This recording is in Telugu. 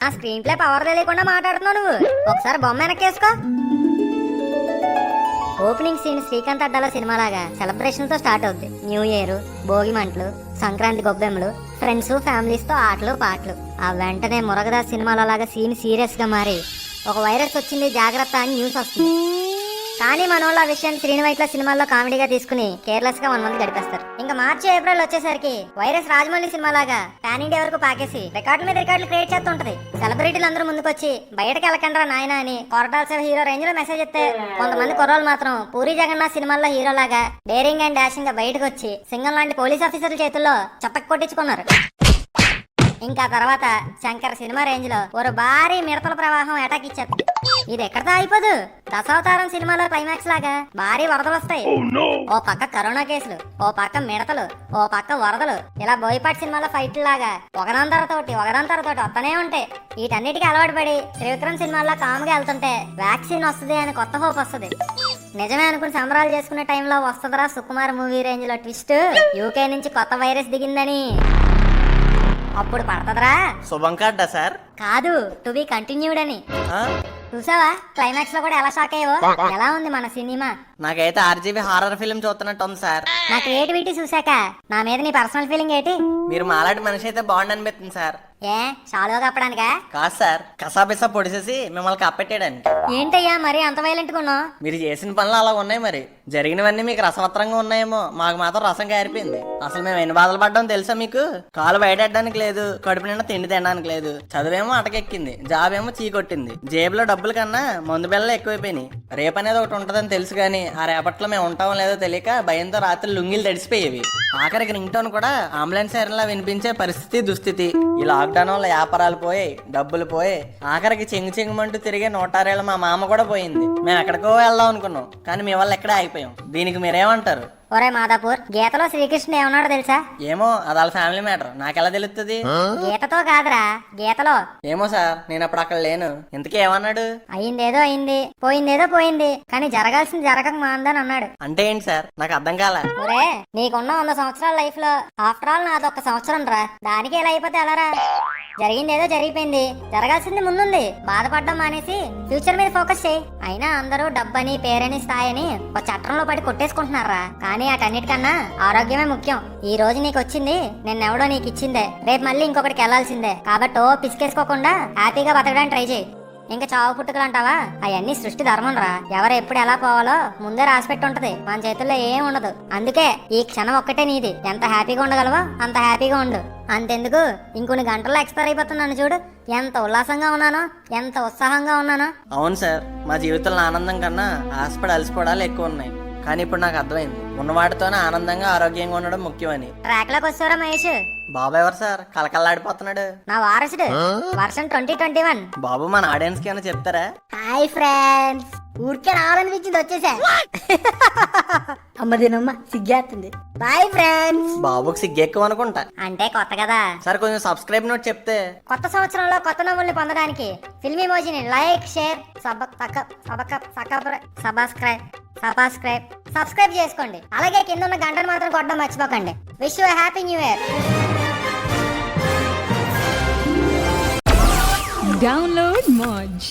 ఆ స్క్రీన్ ప్లే పవర్ తెలియకుండా మాట్లాడుతున్నావు నువ్వు. ఒకసారి బొమ్మ వెనక్కేసుకో. ఓపెనింగ్ సీన్ శ్రీకాంత్ అడ్డాల సినిమాలాగా సెలబ్రేషన్ తో స్టార్ట్ అవుద్ది. న్యూ ఇయర్, భోగి మంటలు, సంక్రాంతి గొబ్బెమ్మలు, ఫ్రెండ్స్ ఫ్యామిలీస్ తో ఆటలు పాటలు. ఆ వెంటనే మురగదాస్ సినిమాలో లాగా సీన్ సీరియస్ గా మారి ఒక వైరస్ వచ్చింది జాగ్రత్త అని న్యూస్ వస్తుంది. కానీ మన వాళ్ళు ఆ విషయాన్ని శ్రీనివైట్ల సినిమాల్లో కామెడీగా తీసుకుని కేర్లెస్ గా 1 మంత్ గడిపేస్తారు. ఇంకా మార్చి ఏప్రిల్ వచ్చేసరికి వైరస్ రాజమౌళి సినిమాలాగా పాన్ ఇండియా వరకు పాకేసి రికార్డుల మీద రికార్డులు క్రియేట్ చేస్తుంటది. సెలబ్రిటీలు అందరూ ముందుకొచ్చి బయటకు వెళ్ళకండ్రా నాయన అని కొరటాల హీరో రేంజ్ లో మెసేజ్ ఇస్తే, కొంతమంది కుర్రోళ్ళు మాత్రం పూరి జగన్నాథ్ సినిమాల్లో హీరోలాగా డేరింగ్ అండ్ డాషింగ్ గా బయటకు వచ్చి సింగం లాంటి పోలీస్ ఆఫీసర్ల చేతుల్లో చప్పక్ కొట్టించుకున్నారు. ఇంకా తర్వాత శంకర్ సినిమా రేంజ్ లో ఒక భారీ మిడతల ప్రవాహం అటాక్ ఇచ్చారు. ఇది ఎక్కడితో అయిపోదు. దశావతారం సినిమాలో క్లైమాక్స్ లాగా భారీ వరదలు వస్తాయి. ఓ పక్క కరోనా కేసులు, ఓ పక్క మిడతలు, ఓ పక్క వరదలు. ఇలా బోయపాటి సినిమాలో ఫైట్లు లాగా ఒకదాని తరతోటి వస్తూనే ఉంటాయి. వీటన్నిటికీ అలవాటు పడి త్రివిక్రమ్ సినిమాల్లో కామ్గా వెళ్తుంటే వ్యాక్సిన్ వస్తుంది అని కొత్త హోప్ వస్తుంది. నిజమే అనుకుని సంబరాలు చేసుకునే టైంలో వస్తుందరా సుకుమార్ మూవీ రేంజ్ లో ట్విస్ట్. యూకే నుంచి కొత్త వైరస్ దిగిందని. అప్పుడు పడతదరా శుభం కార్డా సార్? కాదు, టు బి కంటిన్యూడ్ అని. చూసావా క్లైమాక్స్ లో కూడా ఎలా షాక్ అయ్యో? ఎలా ఉంది మన సినిమా? నాకైతే ఆర్జీబీ హారర్ ఫిల్మ్ చూస్తున్నట్టు ఉంది సార్. నా క్రియేటివిటీ చూసాక నా మీద నీ పర్సనల్ ఫీలింగ్ ఏంటి? మీరు మాలాంటి మనిషి అయితే బాగుండు అనిపిస్తుంది సార్. ఏ షాలో కప్పడానికా? కాదు సార్, కసాబిసా పొడిసేసి మిమ్మల్ని కప్పెట్టేయడానికి. ఏంటయ్యా మరి అంత వైలెంట్ గా ఉన్నావు? మీరు చేసిన పనులు అలా ఉన్నాయి. మరి జరిగినవన్నీ మీకు రసవత్రంగా ఉన్నాయేమో, మాకు మాత్రం రసం కారిపోయింది. అసలు మేము ఎన్ని బాధలు పడ్డాం తెలుసా మీకు? కాలు బయటడానికి లేదు, కడుపు నిండా తిండి తినడానికి లేదు, చదువేమో అటకెక్కింది, జాబ్ ఏమో చీకొట్టింది, జేబులో డబ్బుల కన్నా మందు బిళ్ళలు ఎక్కువైపోయినాయి. రేపనేది ఒకటి ఉంటదని తెలుసు కానీ ఆ రేపట్లో మేము ఉంటామో లేదో తెలియక భయంతో రాత్రి లుంగిలు తడిసిపోయేవి. ఆఖరికి రింగ్ టోన్ కూడా అంబులెన్స్ సైరన్లా వినిపించే పరిస్థితి దుస్థితి. ఈ లాక్డౌన్ వల్ల వ్యాపారాలు పోయాయి, డబ్బులు పోయాయి. ఆఖరికి చెంగుమంటూ తిరిగే 106 ఏళ్ళ మా మామ కూడా పోయింది. మేము ఎక్కడికో వెళ్దాం అనుకున్నాం, కానీ మీ వల్ల ఎక్కడే ఆగిపోయాం. దీనికి మీరేమంటారు? ఒరే మాదాపూర్, గీతలో శ్రీకృష్ణుడు ఏమన్నాడు తెలుసా? ఏమో, అది వాళ్ళ ఫ్యామిలీ మ్యాటర్, నాకెలా తెలుస్తుంది? గీతతో కాదురా, గీతలో. ఏమో సార్, నేను అప్పుడు అక్కడ లేను. ఇంతకీ ఏమన్నాడు? అయిందేదో అయింది, పోయిందేదో పోయింది, కానీ జరగాల్సింది జరగక మాందని అన్నాడు. అంటే ఏంటి సార్? నాకు అర్థం కాల. ఒరే, నీకున్న 100 సంవత్సరాల లైఫ్ లో ఆఫ్టర్ ఆల్ నాది 1 సంవత్సరం రా. దానికి ఎలా అయిపోతే ఎలారా? జరిగిందేదో జరిగిపోయింది, జరగాల్సింది ముందుంది. బాధపడడం మానేసి ఫ్యూచర్ మీద ఫోకస్ చేయి. అయినా అందరూ డబ్బని, పేరని, స్థాయిని ఒక చట్టంలో పడి కొట్టేసుకుంటున్నారా. కానీ అటన్నిటికన్నా ఆరోగ్యమే ముఖ్యం. ఈ రోజు నీకు వచ్చింది నిన్నెవడో నీకు ఇచ్చిందే, రేపు మళ్ళీ ఇంకొకటికి వెళ్లాల్సిందే. కాబట్టి పిసికేసుకోకుండా హ్యాపీగా బతకడానికి ట్రై చేయి. ఇంకా చావు పుట్టుకలు అంటావా? అవన్నీ సృష్టి ధర్మం రా. ఎవరు ఎప్పుడు ఎలా పోవాలో ముందే రాసిపెట్టి ఉంటది, మన చేతుల్లో ఏం ఉండదు. అందుకే ఈ క్షణం ఒక్కటే నీది. ఎంత హ్యాపీగా ఉండగలవో అంత హ్యాపీగా ఉండు. అంతెందుకు, ఇంకొన్ని గంటల్లో ఎక్స్పైర్ అయిపోతున్నాను చూడు. ఎంత ఉల్లాసంగా ఉన్నానో, ఎంత ఉత్సాహంగా ఉన్నానో. అవును సార్, మా జీవితంలో ఆనందం కన్నా ఆశపడి అలసిపోవడాలు ఎక్కువ ఉన్నాయి. కానీ ఇప్పుడు నాకు అర్థమైంది, ఉన్నవాటితోనే ఆనందంగా ఆరోగ్యంగా ఉండడం ముఖ్యమని. ట్రాక్ లోకి వచ్చారా మహేష్? బాబు ఎవరు సార్ కలకల్లాడిపోతున్నాడు? నా వారసుడు, వర్షన్ 2021. బాబు మన ఆడియన్స్ కి ఏమైనా చెప్తారా? హాయ్ ఫ్రెండ్స్, ఊరికే రావాలనిపించింది వచ్చేసా. అమ్మదినమ్మ సిగ్గేస్తుంది. Boyfriends. బాబుకి సిగ్గు ఎక్కువ అనుకుంటా. అంటే కొత్త కదా సార్, కొంచెం సబ్స్క్రైబ్ నోట్ చెప్తే. కొత్త సంవత్సరంలో కొత్త నవ్వుల్ని పొందడానికి ఫిల్మీ మోజీని లైక్, షేర్, సబ్స్క్రైబ్ చేసుకోండి. అలాగే కింద ఉన్న గంటను మాత్రం కొట్టడం మర్చిపోకండి. Wish you happy new year. Download Moj.